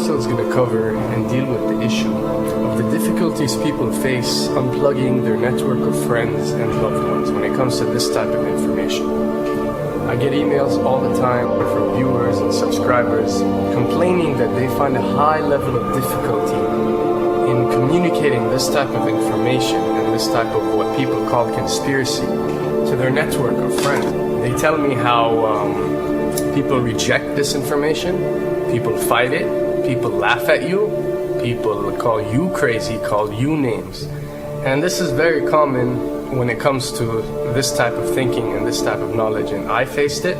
episode is going to cover and deal with the issue of the difficulties people face unplugging their network of friends and loved ones when it comes to this type of information. I get emails all the time from viewers and subscribers complaining that they find a high level of difficulty in communicating this type of information and this type of what people call conspiracy to their network of friends. They tell me how people reject this information, people fight it, people laugh at you, people call you crazy, call you names. And this is very common when it comes to this type of thinking and this type of knowledge, and I faced it.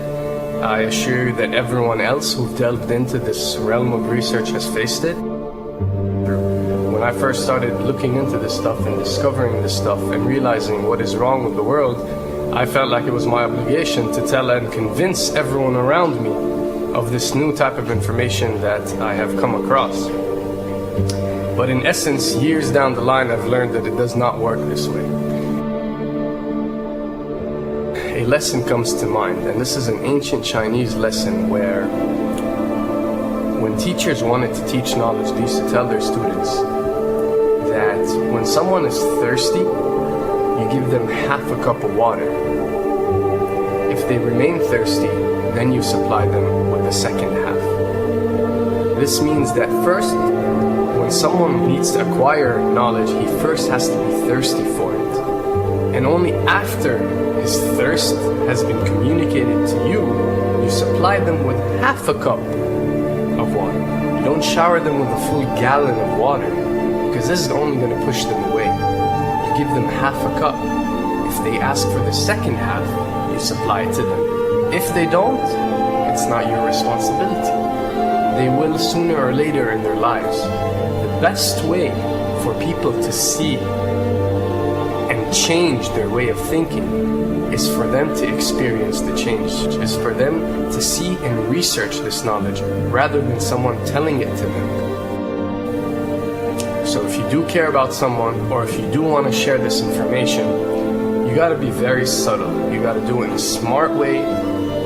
I assure you that everyone else who delved into this realm of research has faced it. When I first started looking into this stuff and discovering this stuff and realizing what is wrong with the world, I felt like it was my obligation to tell and convince everyone around me of this new type of information that I have come across. But in essence, years down the line, I've learned that it does not work this way. A lesson comes to mind, and this is an ancient Chinese lesson where when teachers wanted to teach knowledge, they used to tell their students that when someone is thirsty, you give them half a cup of water. If they remain thirsty, then you supply them with the second half. This means that first, when someone needs to acquire knowledge, he first has to be thirsty for it. And only after his thirst has been communicated to you, you supply them with half a cup of water. You don't shower them with a full gallon of water, because this is only going to push them away. You give them half a cup. If they ask for the second half, you supply it to them. If they don't, it's not your responsibility. They will sooner or later in their lives. The best way for people to see and change their way of thinking is for them to experience the change, is for them to see and research this knowledge rather than someone telling it to them. So if you do care about someone, or if you do want to share this information, you got to be very subtle. You got to do it in a smart way,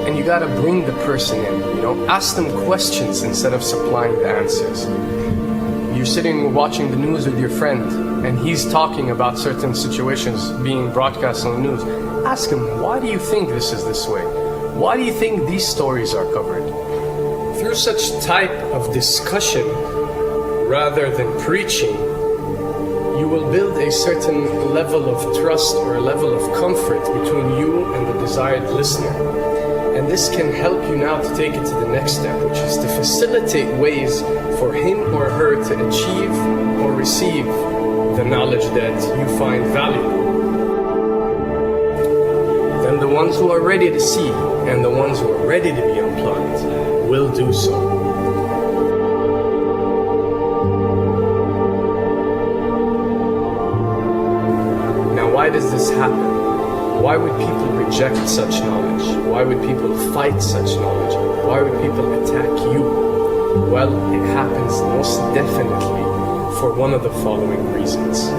and you got to bring the person in. Ask them questions instead of supplying the answers. You're sitting watching the news with your friend, and he's talking about certain situations being broadcast on the news. Ask him, why do you think this is this way? Why do you think these stories are covered? Through such type of discussion, rather than preaching, you will build a certain level of trust or a level of comfort between you and the desired listener. And this can help you now to take it to the next step, which is to facilitate ways for him or her to achieve or receive the knowledge that you find valuable. Then the ones who are ready to see and the ones who are ready to be unplugged will do so. Why does this happen? Why would people reject such knowledge? Why would people fight such knowledge? Why would people attack you? Well, it happens most definitely for one of the following reasons.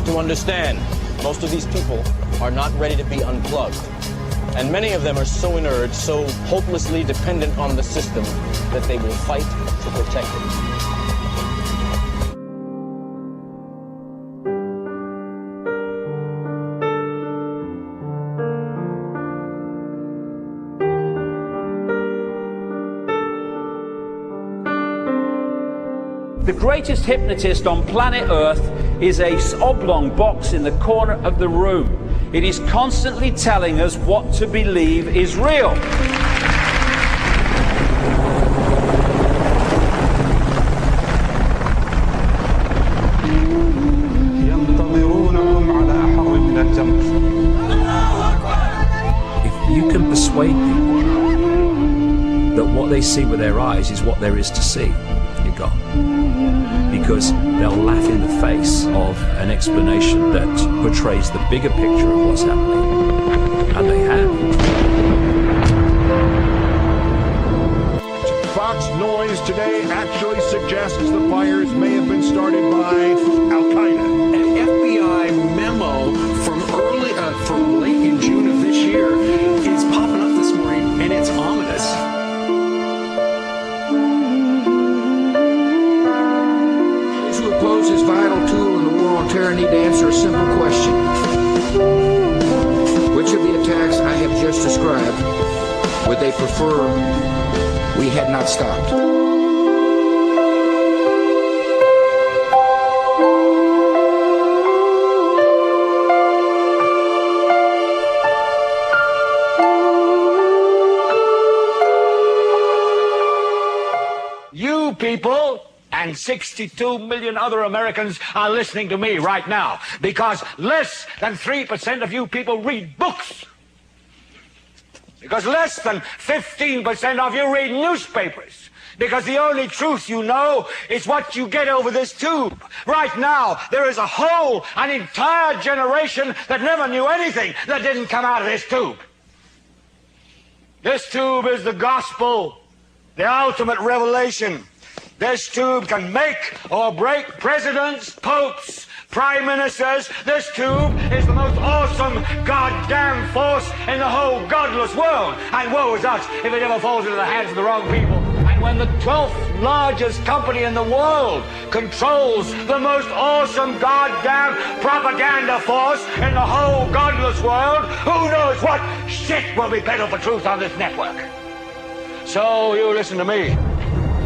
To understand, most of these people are not ready to be unplugged. And many of them are so inert, so hopelessly dependent on the system that they will fight to protect it. The greatest hypnotist on planet Earth is a oblong box in the corner of the room. It is constantly telling us what to believe is real. If you can persuade people that what they see with their eyes is what there is to see, you're gone. Because they'll laugh in the face of an explanation that portrays the bigger picture of what's happening. And they have. Fox noise today actually suggests the fires may have been started by Al-Qaeda. An FBI memo from late in June of this year is popping up this morning, and it's ominous. Those who oppose this vital tool in the war on terror need to answer a simple question. Which of the attacks I have just described would they prefer we had not stopped? You people and 62 million other Americans are listening to me right now because less than 3% of you people read books. Because less than 15% of you read newspapers. Because the only truth you know is what you get over this tube. Right now, there is an entire generation that never knew anything that didn't come out of this tube. This tube is the gospel, the ultimate revelation. This tube can make or break presidents, popes, prime ministers. This tube is the most awesome goddamn force in the whole godless world. And woe is us if it ever falls into the hands of the wrong people. And when the 12th largest company in the world controls the most awesome goddamn propaganda force in the whole godless world, who knows what shit will be peddled for truth on this network. So you listen to me.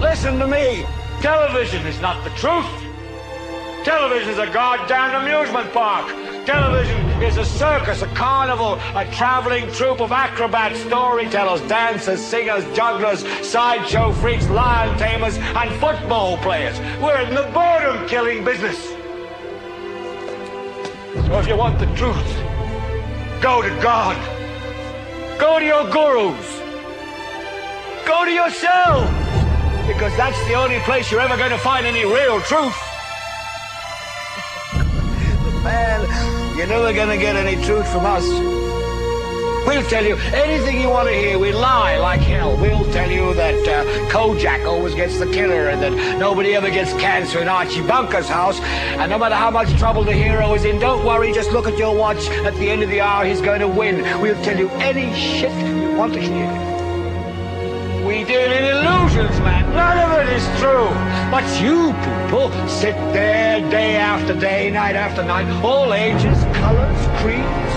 Listen to me. Television is not the truth. Television is a goddamn amusement park. Television is a circus, a carnival, a traveling troupe of acrobats, storytellers, dancers, singers, jugglers, sideshow freaks, lion tamers, and football players. We're in the boredom-killing business. So if you want the truth, go to God. Go to your gurus. Go to yourself. Because that's the only place you're ever going to find any real truth. Man, you're never going to get any truth from us. We'll tell you anything you want to hear. We lie like hell. We'll tell you that Kojak always gets the killer and that nobody ever gets cancer in Archie Bunker's house. And no matter how much trouble the hero is in, don't worry, just look at your watch. At the end of the hour, he's going to win. We'll tell you any shit you want to hear. We deal in illusions, man. None of it is true. But you people sit there day after day, night after night, all ages, colors, creeds.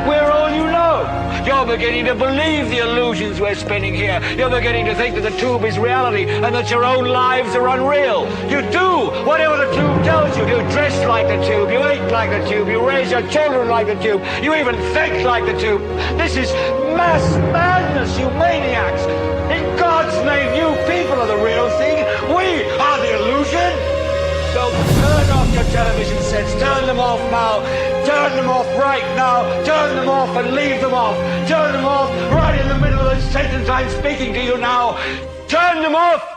We're all you know. You're beginning to believe the illusions we're spinning here. You're beginning to think that the tube is reality and that your own lives are unreal. You do whatever the tube tells you. You dress like the tube. You eat like the tube. You raise your children like the tube. You even think like the tube. This is mass madness, you maniacs. In God's name, you people are the real thing. We are the illusion. So turn off your television sets. Turn them off now. Turn them off right now. Turn them off and leave them off. Turn them off right in the middle of the sentence I'm speaking to you now. Turn them off.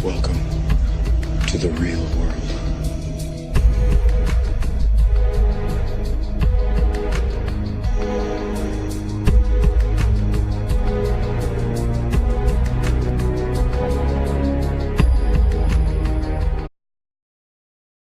Welcome to the real world.